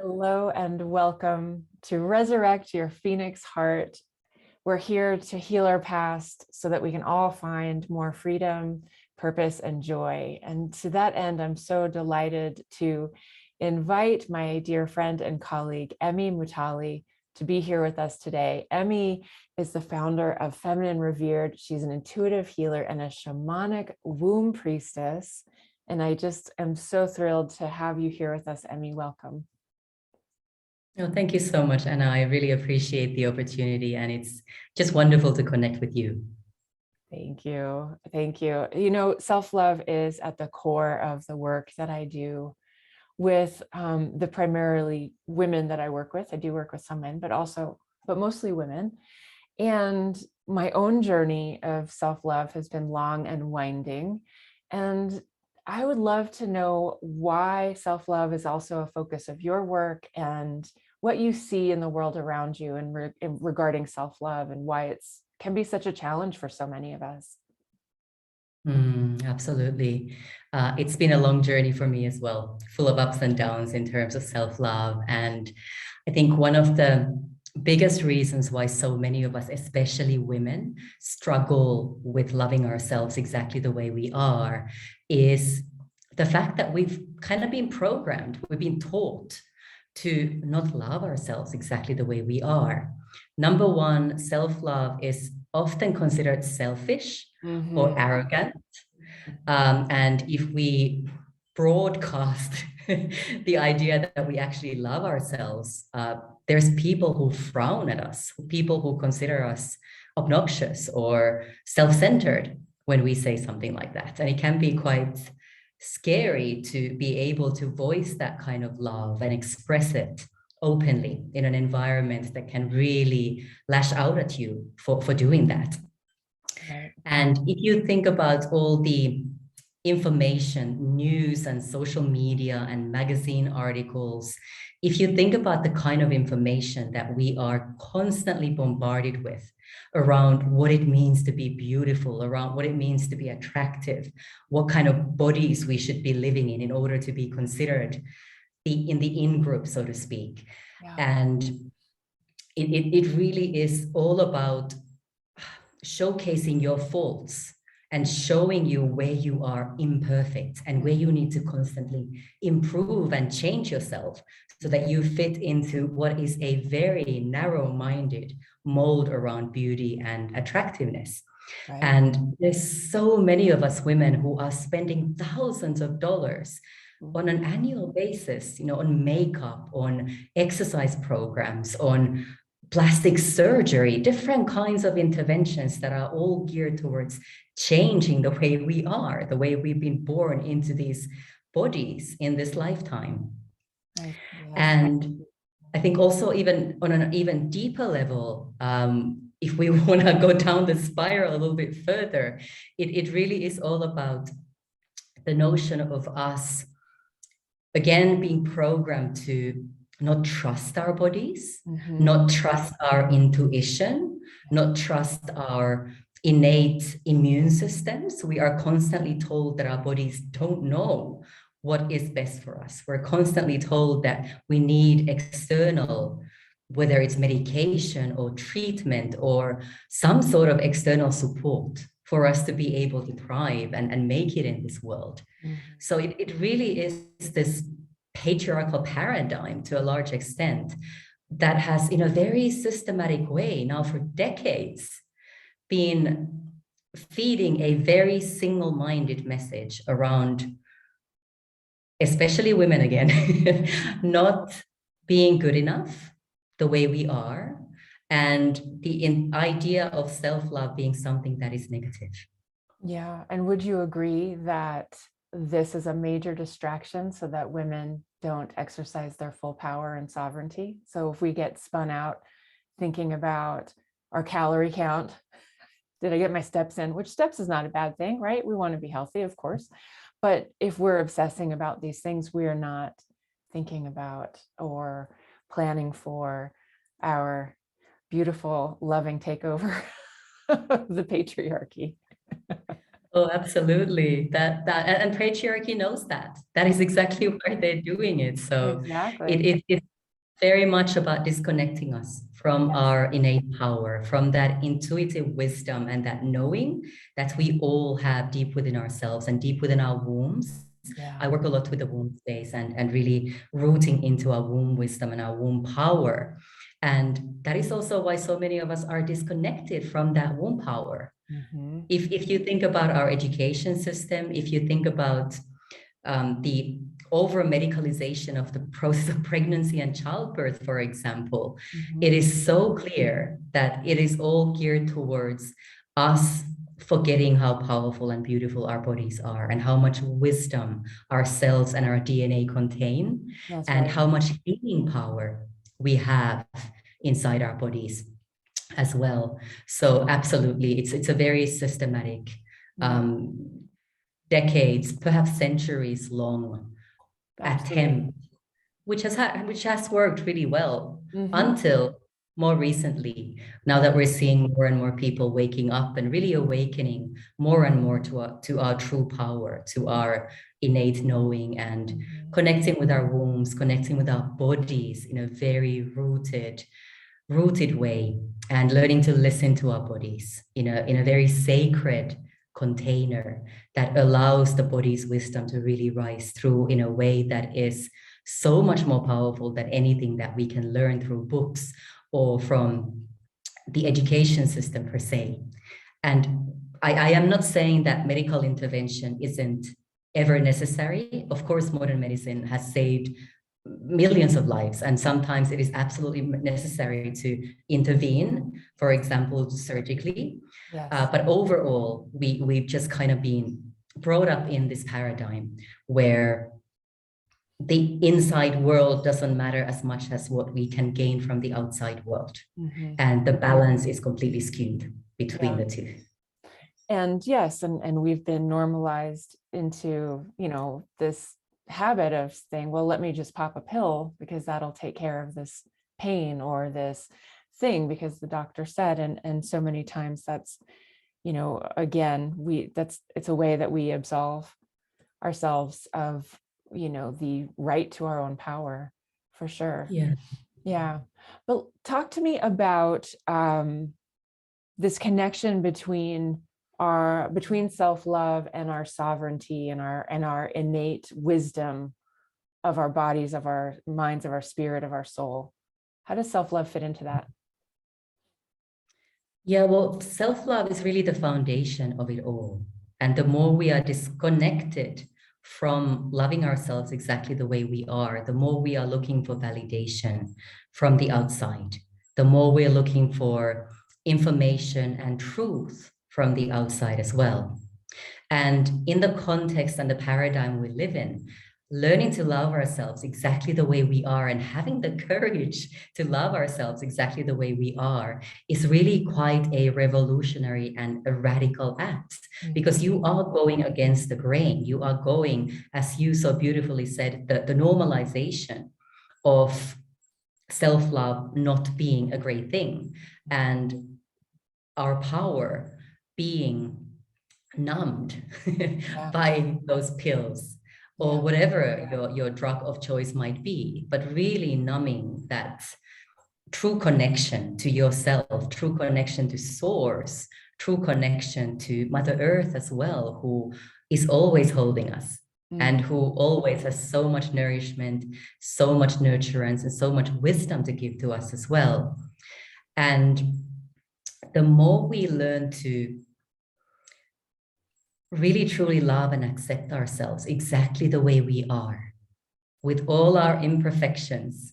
Hello and welcome to Resurrect Your Phoenix Heart. We're here to heal our past so that we can all find more freedom, purpose, and joy. And to that end, I'm so delighted to invite my dear friend and colleague, Emmy Mutali, to be here with us today. Emmy is the founder of Feminine Revered. She's an intuitive healer and a shamanic womb priestess. And I just am so thrilled to have you here with us, Emmy. Welcome. No, thank you so much, Anna. I really appreciate the opportunity, and it's just wonderful to connect with you. Thank you. Thank you. You know, self-love is at the core of the work that I do with the primarily women that I work with. I do work with some men, but mostly women. And my own journey of self-love has been long and winding. And I would love to know why self-love is also a focus of your work and what you see in the world around you regarding self-love and why it's can be such a challenge for so many of us. Absolutely. It's been a long journey for me as well, full of ups and downs in terms of self-love. And I think one of the biggest reasons why so many of us, especially women, struggle with loving ourselves exactly the way we are is the fact that we've kind of been programmed, we've been taught to not love ourselves exactly the way we are. Number one, self-love is often considered selfish or Mhm. arrogant. And if we broadcast the idea that we actually love ourselves, there's people who frown at us, people who consider us obnoxious or self-centered when we say something like that. And it can be quite scary to be able to voice that kind of love and express it openly in an environment that can really lash out at you for doing that. Right. And if you think about all the information, news, and social media and magazine articles, if you think about the kind of information that we are constantly bombarded with around what it means to be beautiful, around what it means to be attractive, what kind of bodies we should be living in order to be considered in the in group, so to speak. Yeah. And it really is all about showcasing your faults and showing you where you are imperfect and where you need to constantly improve and change yourself so that you fit into what is a very narrow-minded mold around beauty and attractiveness. Right. And there's so many of us women who are spending thousands of dollars on an annual basis, on makeup, on exercise programs, on plastic surgery, different kinds of interventions that are all geared towards changing the way we are, the way we've been born into these bodies in this lifetime. Yes. And I think also even on an even deeper level, if we want to go down the spiral a little bit further, it really is all about the notion of us, again, being programmed to not trust our bodies, Mhm. not trust our intuition, not trust our innate immune systems. We are constantly told that our bodies don't know what is best for us. We're constantly told that we need external, whether it's medication or treatment or some sort of external support for us to be able to thrive and make it in this world. Mhm. So it really is this patriarchal paradigm to a large extent that has, in a very systematic way, now for decades, been feeding a very single-minded message around, especially women again, not being good enough the way we are, and the idea of self-love being something that is negative. Yeah. And would you agree that this is a major distraction so that women don't exercise their full power and sovereignty? So if we get spun out thinking about our calorie count, did I get my steps in? Which steps is not a bad thing, right? We want to be healthy, of course. But if we're obsessing about these things, we are not thinking about or planning for our beautiful, loving takeover of the patriarchy. Oh, absolutely. And patriarchy knows that. That is exactly why they're doing it. So Exactly. it's very much about disconnecting us from Yes. our innate power, from that intuitive wisdom and that knowing that we all have deep within ourselves and deep within our wombs. I Yeah. work a lot with the womb space and really rooting into our womb wisdom and our womb power. And that is also why so many of us are disconnected from that womb power. Hmm. If you think about our education system, if you think about the over medicalization of the process of pregnancy and childbirth, for example, it Hmm. is so clear that it is all geared towards us forgetting how powerful and beautiful our bodies are and how much wisdom our cells and our DNA contain That's and right. how much healing power we have inside our bodies as well. So absolutely, it's a very systematic, Yeah, um, decades, perhaps centuries long absolutely. attempt, which has worked really well Hmm. until more recently. Now that we're seeing more and more people waking up and really awakening more and more to our true power, to our innate knowing, and Hmm. connecting with our wombs, connecting with our bodies in a very rooted way, and learning to listen to our bodies in a very sacred container that allows the body's wisdom to really rise through in a way that is so much more powerful than anything that we can learn through books or from the education system per se. And I am not saying that medical intervention isn't ever necessary. Of course, modern medicine has saved millions of lives, and sometimes it is absolutely necessary to intervene, for example, surgically. Yes. But overall, we've just kind of been brought up in this paradigm where the inside world doesn't matter as much as what we can gain from the outside world. Hmm. And the balance is completely skewed between Yeah. the two. And yes, and we've been normalized into, this habit of saying, well, let me just pop a pill because that'll take care of this pain or this thing because the doctor said. And so many times that's, again, it's a way that we absolve ourselves of, the right to our own power, for sure. Yeah. Yeah. But talk to me about this connection between self-love and our sovereignty and our innate wisdom of our bodies, of our minds, of our spirit, of our soul. How does self-love fit into that? Yeah, well, self-love is really the foundation of it all. And the more we are disconnected from loving ourselves exactly the way we are, the more we are looking for validation from the outside, the more we're looking for information and truth from the outside as well. And in the context and the paradigm we live in, learning to love ourselves exactly the way we are and having the courage to love ourselves exactly the way we are is really quite a revolutionary and a radical act, because Mhm. you are going against the grain. You are going, as you so beautifully said, the normalization of self-love not being a great thing, and our power being numbed Yeah, by those pills or yeah, whatever your drug of choice might be, but really numbing that true connection to yourself, true connection to source, true connection to Mother Earth as well, who is always holding us and mm, who always has so much nourishment, so much nurturance, and so much wisdom to give to us as well. And the more we learn to really truly love and accept ourselves exactly the way we are, with all our imperfections,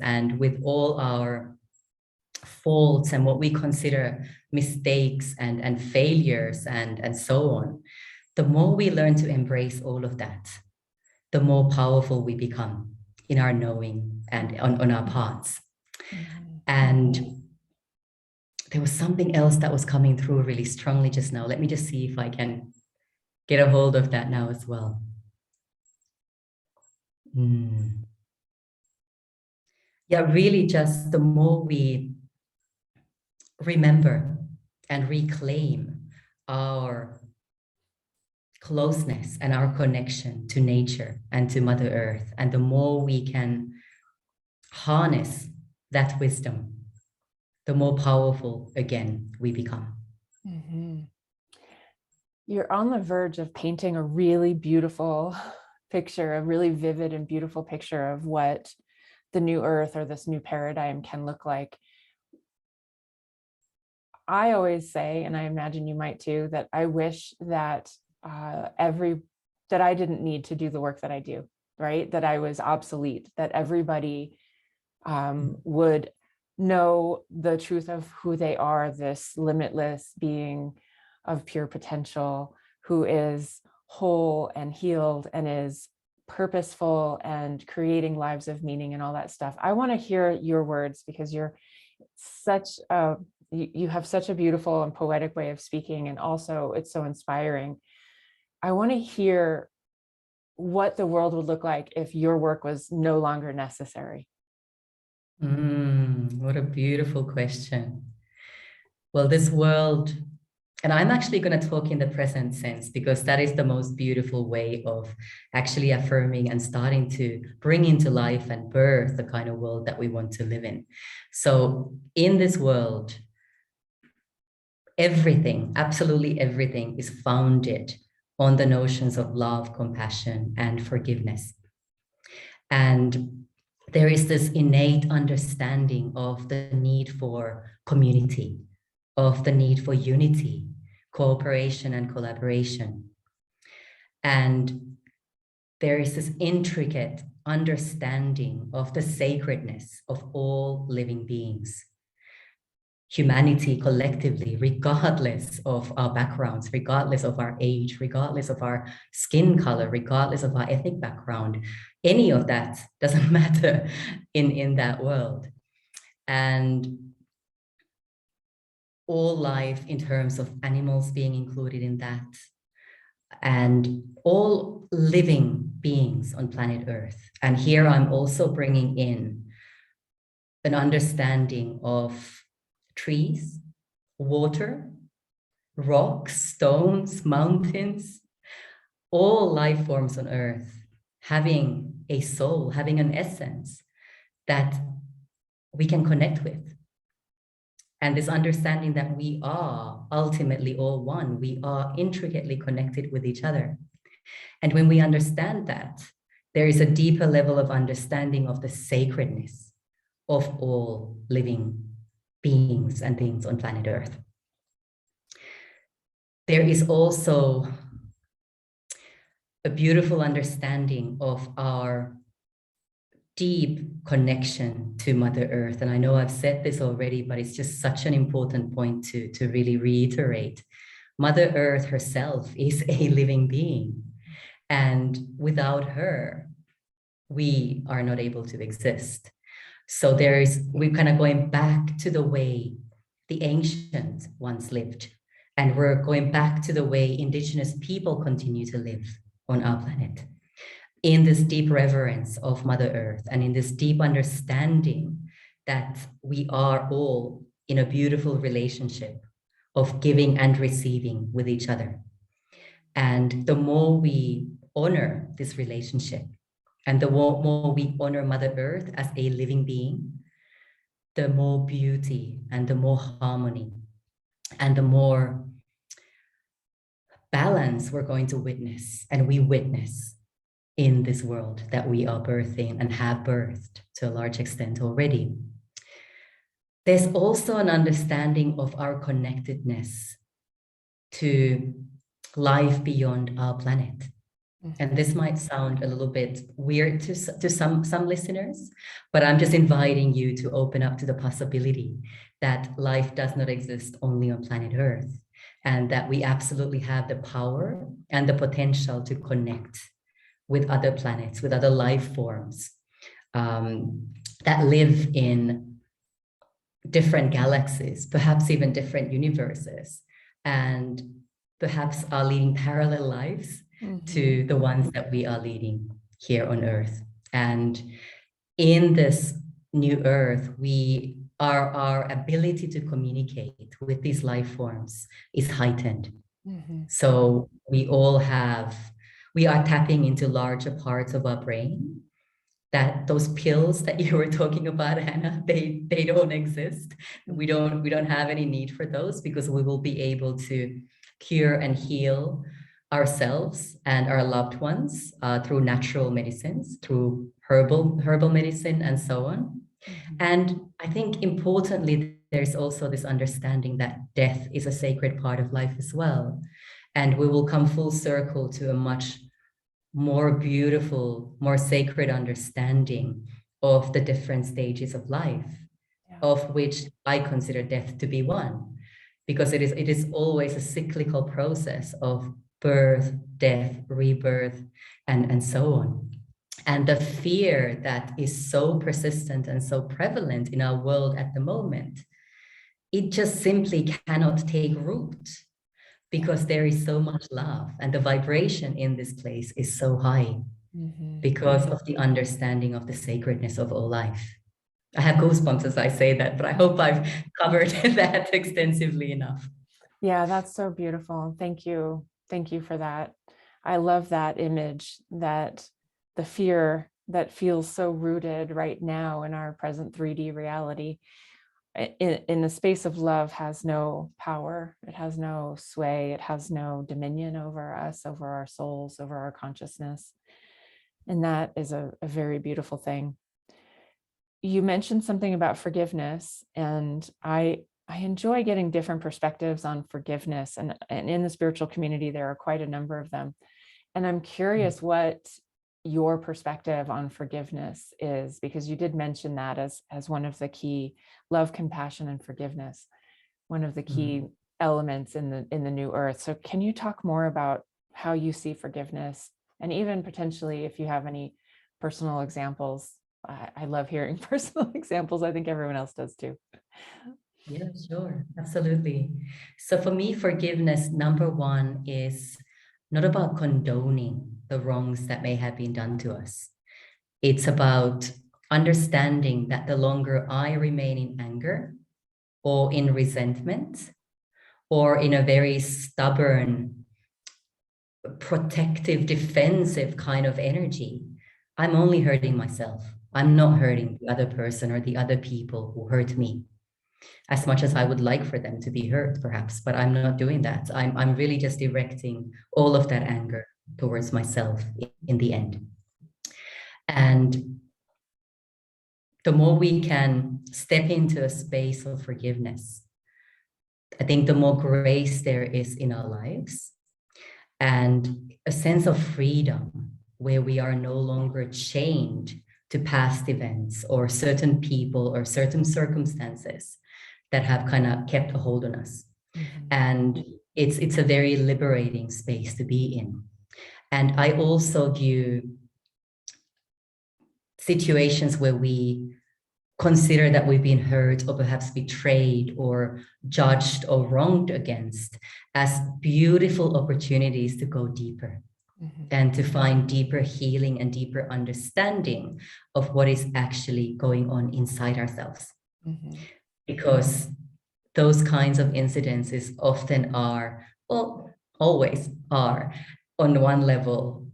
and with all our faults and what we consider mistakes and failures and so on, the more we learn to embrace all of that, the more powerful we become in our knowing and on our paths. mhm. And there was something else that was coming through really strongly just now. Let me just see if I can get a hold of that now as well. Mm. Yeah, really just the more we remember and reclaim our closeness and our connection to nature and to Mother Earth. And the more we can harness that wisdom, the more powerful again we become. Mhm. You're on the verge of painting a really beautiful picture, a really vivid and beautiful picture of what the new earth or this new paradigm can look like. I always say, and I imagine you might too, that I wish that that I didn't need to do the work that I do, right? That I was obsolete, that everybody would know the truth of who they are, this limitless being of pure potential, who is whole and healed and is purposeful and creating lives of meaning and all that stuff. I want to hear your words, because you're such a you have such a beautiful and poetic way of speaking, and also it's so inspiring. I want to hear what the world would look like if your work was no longer necessary. What a beautiful question. Well, this world, and I'm actually going to talk in the present sense, because that is the most beautiful way of actually affirming and starting to bring into life and birth the kind of world that we want to live in. So in this world, everything, absolutely everything, is founded on the notions of love, compassion, and forgiveness. And there is this innate understanding of the need for community, of the need for unity, cooperation, and collaboration. And there is this intricate understanding of the sacredness of all living beings. Humanity collectively, regardless of our backgrounds, regardless of our age, regardless of our skin color, regardless of our ethnic background, any of that doesn't matter in that world. And all life in terms of animals being included in that, and all living beings on planet Earth. And here I'm also bringing in an understanding of trees, water, rocks, stones, mountains, all life forms on Earth having a soul, having an essence that we can connect with. And this understanding that we are ultimately all one, we are intricately connected with each other. And when we understand that, there is a deeper level of understanding of the sacredness of all living beings and things on planet Earth. There is also a beautiful understanding of our deep connection to Mother Earth. And I know I've said this already, but it's just such an important point to really reiterate. Mother Earth herself is a living being. And without her, we are not able to exist. So we're kind of going back to the way the ancient ones lived. And we're going back to the way Indigenous people continue to live on our planet, in this deep reverence of Mother Earth and in this deep understanding that we are all in a beautiful relationship of giving and receiving with each other. And the more we honor this relationship, and the more we honor Mother Earth as a living being, the more beauty and the more harmony and the more balance we're going to witness, and we witness in this world that we are birthing and have birthed to a large extent already. There's also an understanding of our connectedness to life beyond our planet. And this might sound a little bit weird to some listeners, but I'm just inviting you to open up to the possibility that life does not exist only on planet Earth, and that we absolutely have the power and the potential to connect with other planets, with other life forms that live in different galaxies, perhaps even different universes, and perhaps are leading parallel lives to the ones that we are leading here on Earth. And in this new Earth, we our ability to communicate with these life forms is heightened. Mhm. So we are tapping into larger parts of our brain, that those pills that you were talking about, Hannah, they don't exist. We don't have any need for those, because we will be able to cure and heal ourselves and our loved ones through natural medicines, through herbal medicine, and so on. Mhm. And I think importantly, there's also this understanding that death is a sacred part of life as well. And we will come full circle to a much more beautiful, more sacred understanding of the different stages of life, Yeah. of which I consider death to be one, because it is always a cyclical process of birth, death, rebirth, and so on. And the fear that is so persistent and so prevalent in our world at the moment, it just simply cannot take root, because there is so much love and the vibration in this place is so high Mhm. because of the understanding of the sacredness of all life. I have goosebumps as I say that, but I hope I've covered that extensively enough. Yeah, that's so beautiful. Thank you. Thank you for that. I love that image, that the fear that feels so rooted right now in our present 3D reality, in the space of love, has no power. It has no sway. It has no dominion over us, over our souls, over our consciousness. And that is a very beautiful thing. You mentioned something about forgiveness, and I enjoy getting different perspectives on forgiveness, and in the spiritual community there are quite a number of them, and I'm curious what your perspective on forgiveness is, because you did mention that as one of the key, love, compassion, and forgiveness, one of the key Mm. elements in the new earth. So can you talk more about how you see forgiveness, and even potentially if you have any personal examples? I love hearing personal examples. I think everyone else does too. Yeah, sure. Absolutely. So for me, forgiveness, number one, is not about condoning the wrongs that may have been done to us. It's about understanding that the longer I remain in anger or in resentment or in a very stubborn, protective, defensive kind of energy, I'm only hurting myself. I'm not hurting the other person or the other people who hurt me as much as I would like for them to be hurt, perhaps, but I'm not doing that. I'm really just directing all of that anger towards myself in the end. And the more we can step into a space of forgiveness, I think the more grace there is in our lives, and a sense of freedom where we are no longer chained to past events or certain people or certain circumstances that have kind of kept a hold on us. Mhm. And it's a very liberating space to be in. And I also view situations where we consider that we've been hurt or perhaps betrayed or judged or wronged against as beautiful opportunities to go deeper Mhm. and to find deeper healing and deeper understanding of what is actually going on inside ourselves. Mhm. Because those kinds of incidences often are, well, always are, on one level,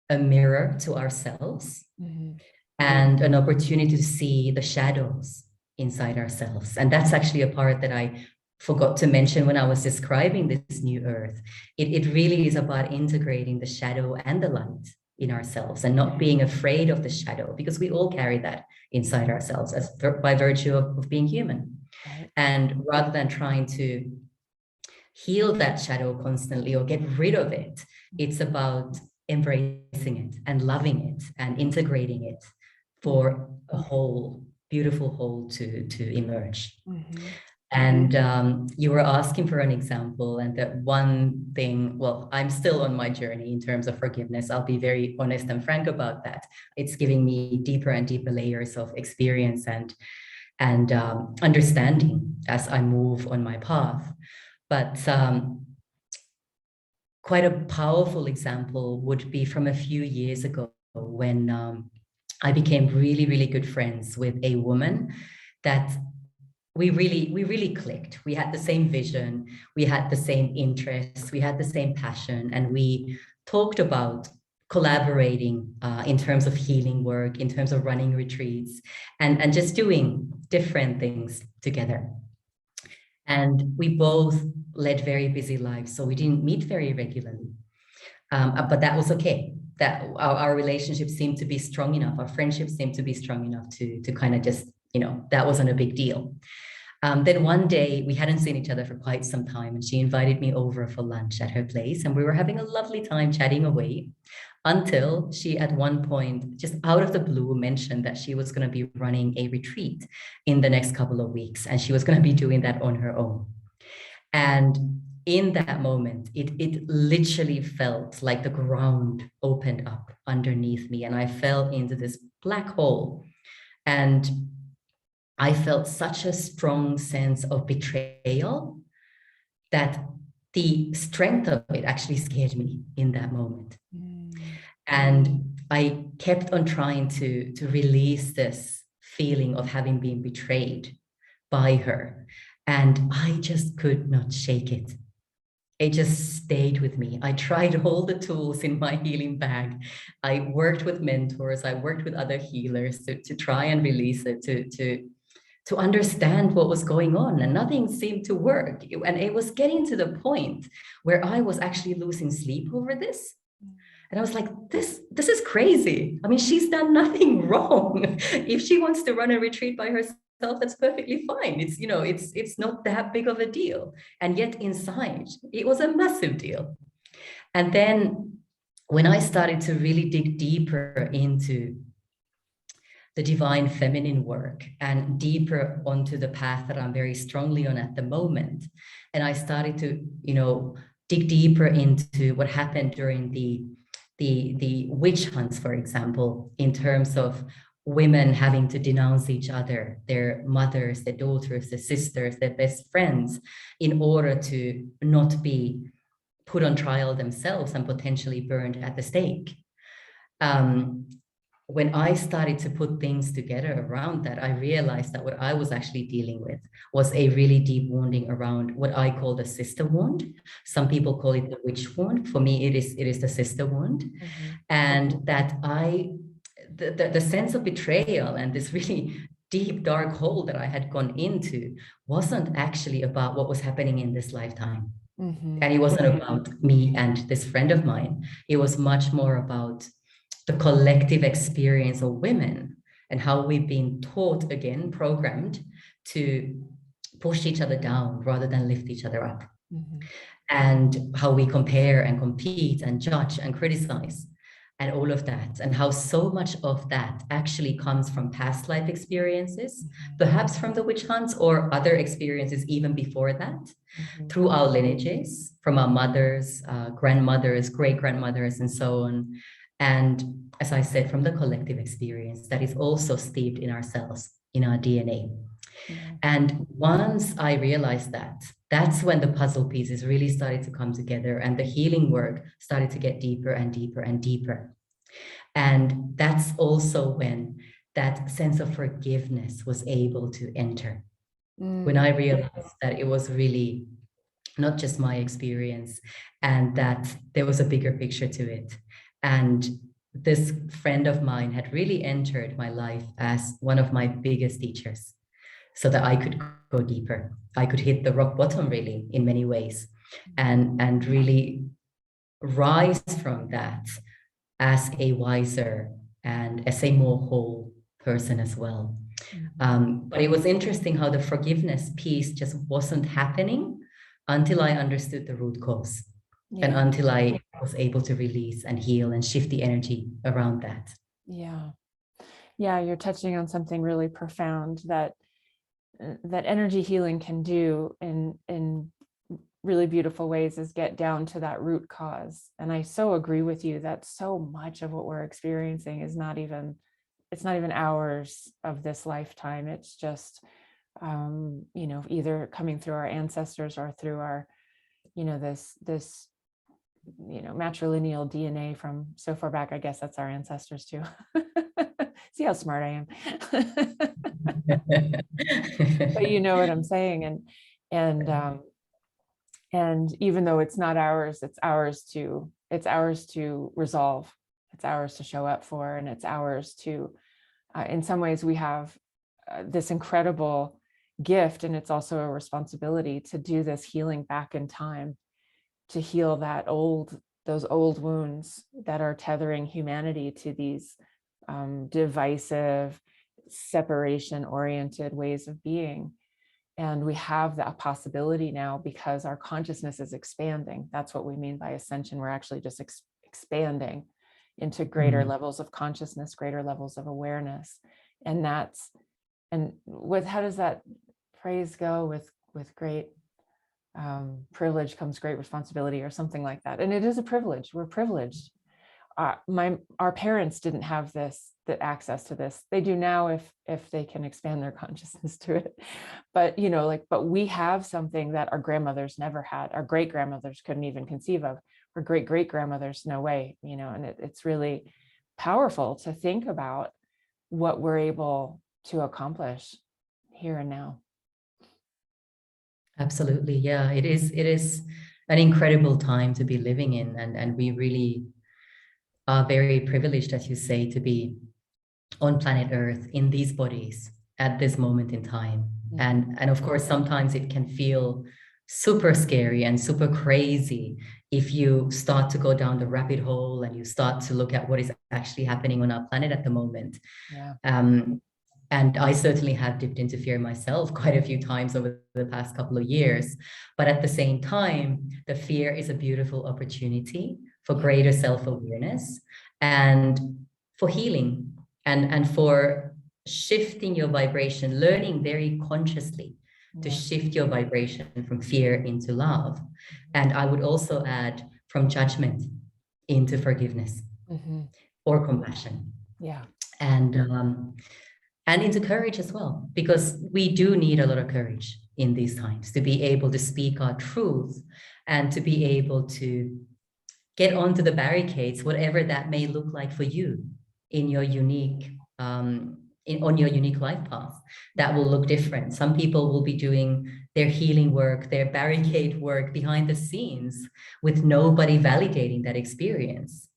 a mirror to ourselves Mhm. and an opportunity to see the shadows inside ourselves. And that's actually a part that I forgot to mention when I was describing this new earth. It really is about integrating the shadow and the light in ourselves and not being afraid of the shadow, because we all carry that inside ourselves by virtue of being human. Right. And rather than trying to heal that shadow constantly or get rid of it, it's about embracing it and loving it and integrating it for a whole, beautiful whole to emerge. Mhm. And you were asking for an example, and that one thing, well, I'm still on my journey in terms of forgiveness. I'll be very honest and frank about that. It's giving me deeper and deeper layers of experience and understanding as I move on my path. But quite a powerful example would be from a few years ago when I became really, really good friends with a woman that we really clicked. We had the same vision, we had the same interests, we had the same passion, and we talked about collaborating in terms of healing work, in terms of running retreats, and just doing different things together. And we both led very busy lives, so we didn't meet very regularly. But that was okay. That our relationship seemed to be strong enough, our friendship seemed to be strong enough to kind of just, that wasn't a big deal. Then one day we hadn't seen each other for quite some time, and she invited me over for lunch at her place, and we were having a lovely time chatting away until she at one point, just out of the blue, mentioned that she was going to be running a retreat in the next couple of weeks, and she was going to be doing that on her own. And in that moment, it literally felt like the ground opened up underneath me, and I fell into this black hole. And I felt such a strong sense of betrayal that the strength of it actually scared me in that moment. And I kept on trying to release this feeling of having been betrayed by her. And I just could not shake it. It just stayed with me. I tried all the tools in my healing bag. I worked with mentors. I worked with other healers to try and release it, to understand what was going on, and nothing seemed to work. And it was getting to the point where I was actually losing sleep over this. And I was like, this is crazy. I mean, she's done nothing wrong. If she wants to run a retreat by herself, that's perfectly fine. It's not that big of a deal. And yet inside, it was a massive deal. And then when I started to really dig deeper into the divine feminine work and deeper onto the path that I'm very strongly on at the moment, and I started to, dig deeper into what happened during the witch hunts, for example, in terms of women having to denounce each other, their mothers, their daughters, their sisters, their best friends, in order to not be put on trial themselves and potentially burned at the stake. When I started to put things together around that, I realized that what I was actually dealing with was a really deep wounding around what I call the sister wound. Some people call it the witch wound. For me, it is the sister wound. Mm-hmm. And that the sense of betrayal and this really deep, dark hole that I had gone into wasn't actually about what was happening in this lifetime. Mm-hmm. And it wasn't about me and this friend of mine. It was much more about the collective experience of women and how we've been taught, again, programmed to push each other down rather than lift each other up. Mm-hmm. And how we compare and compete and judge and criticize and all of that, and how so much of that actually comes from past life experiences, mm-hmm. perhaps from the witch hunts or other experiences even before that, mm-hmm. through our lineages, from our mothers, grandmothers, great-grandmothers, and so on. And as I said, from the collective experience that is also steeped in ourselves, in our DNA. Yeah. And once I realized that, that's when the puzzle pieces really started to come together and the healing work started to get deeper and deeper and deeper. And that's also when that sense of forgiveness was able to enter. When I realized that it was really not just my experience and that there was a bigger picture to it. And this friend of mine had really entered my life as one of my biggest teachers so that I could go deeper. I could hit the rock bottom really in many ways and really rise from that as a wiser and as a more whole person as well. But it was interesting how the forgiveness piece just wasn't happening until I understood the root cause. Yeah. And until I was able to release and heal and shift the energy around that. Yeah. Yeah, you're touching on something really profound that energy healing can do in really beautiful ways, is get down to that root cause. And I so agree with you that so much of what we're experiencing is not even ours of this lifetime. It's just either coming through our ancestors or through our this matrilineal DNA from so far back. I guess that's our ancestors too. See how smart I am. But you know what I'm saying. And even though it's not ours, it's ours to resolve. It's ours to show up for, and it's ours to, in some ways we have this incredible gift, and it's also a responsibility to do this healing back in time, to heal those old wounds that are tethering humanity to these divisive, separation oriented ways of being. And we have that possibility now because our consciousness is expanding. That's what we mean by ascension. We're actually just expanding into greater levels of consciousness, greater levels of awareness. And how does that phrase go? With great privilege comes great responsibility, or something like that. And it is a privilege. We're privileged. Our parents didn't have the access to this. They do now if they can expand their consciousness to it. But but we have something that our grandmothers never had. Our great grandmothers couldn't even conceive of. Our great great grandmothers, no way. And it's really powerful to think about what we're able to accomplish here and now. Absolutely. Yeah, it is an incredible time to be living in. And we really are very privileged, as you say, to be on planet Earth in these bodies at this moment in time. And of course, sometimes it can feel super scary and super crazy if you start to go down the rabbit hole and you start to look at what is actually happening on our planet at the moment. Yeah. And I certainly have dipped into fear myself quite a few times over the past couple of years. But at the same time, the fear is a beautiful opportunity for greater self-awareness and for healing and for shifting your vibration, learning very consciously to shift your vibration from fear into love. And I would also add from judgment into forgiveness or compassion. Yeah. And into courage as well, because we do need a lot of courage in these times to be able to speak our truth and to be able to get onto the barricades, whatever that may look like for you in your unique, on your unique life path. That will look different. Some people will be doing their healing work, their barricade work behind the scenes with nobody validating that experience.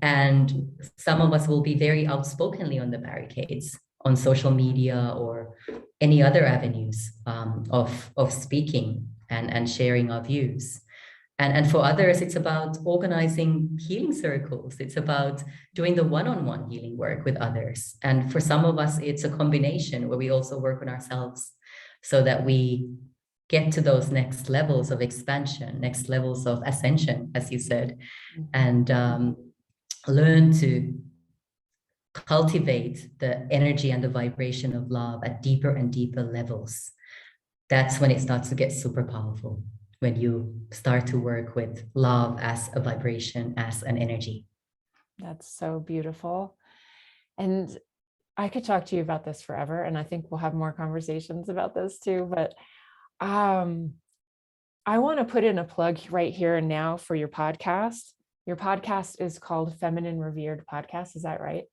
And some of us will be very outspokenly on the barricades on social media or any other avenues of speaking and sharing our views. And for others, it's about organizing healing circles. It's about doing the one-on-one healing work with others. And for some of us, it's a combination where we also work on ourselves so that we get to those next levels of expansion, next levels of ascension, as you said, and learn to cultivate the energy and the vibration of love at deeper and deeper levels. That's when it starts to get super powerful, when you start to work with love as a vibration, as an energy. That's so beautiful. And I could talk to you about this forever, and I think we'll have more conversations about this too, but I want to put in a plug right here and now for your podcast. Your podcast is called Feminine Revered Podcast. Is that right?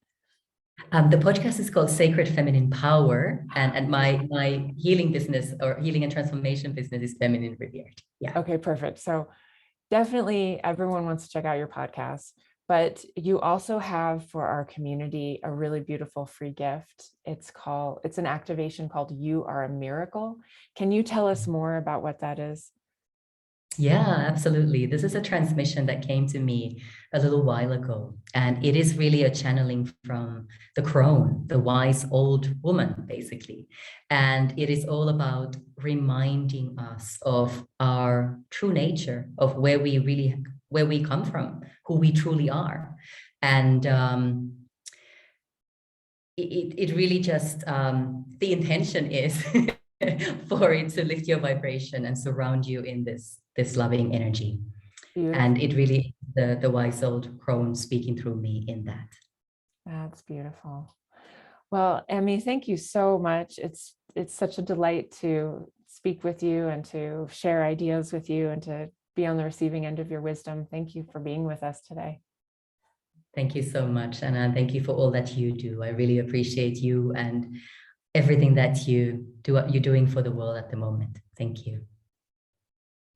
The podcast is called Sacred Feminine Power, and my healing business or healing and transformation business is Feminine Revered. Yeah. Okay, perfect. So definitely everyone wants to check out your podcast, but you also have for our community a really beautiful free gift. It's an activation called You Are a Miracle. Can you tell us more about what that is? Yeah, absolutely. This is a transmission that came to me a little while ago, and it is really a channeling from the crone, the wise old woman, basically. And it is all about reminding us of our true nature, of where we come from, who we truly are. And it really just, the intention is for it to lift your vibration and surround you in this loving energy. Beautiful. And it really, the wise old crone speaking through me in that. That's beautiful. Well, Emmy, thank you so much. It's such a delight to speak with you and to share ideas with you and to be on the receiving end of your wisdom. Thank you for being with us today. Thank you so much. And thank you for all that you do. I really appreciate you and everything that you're doing for the world at the moment. Thank you.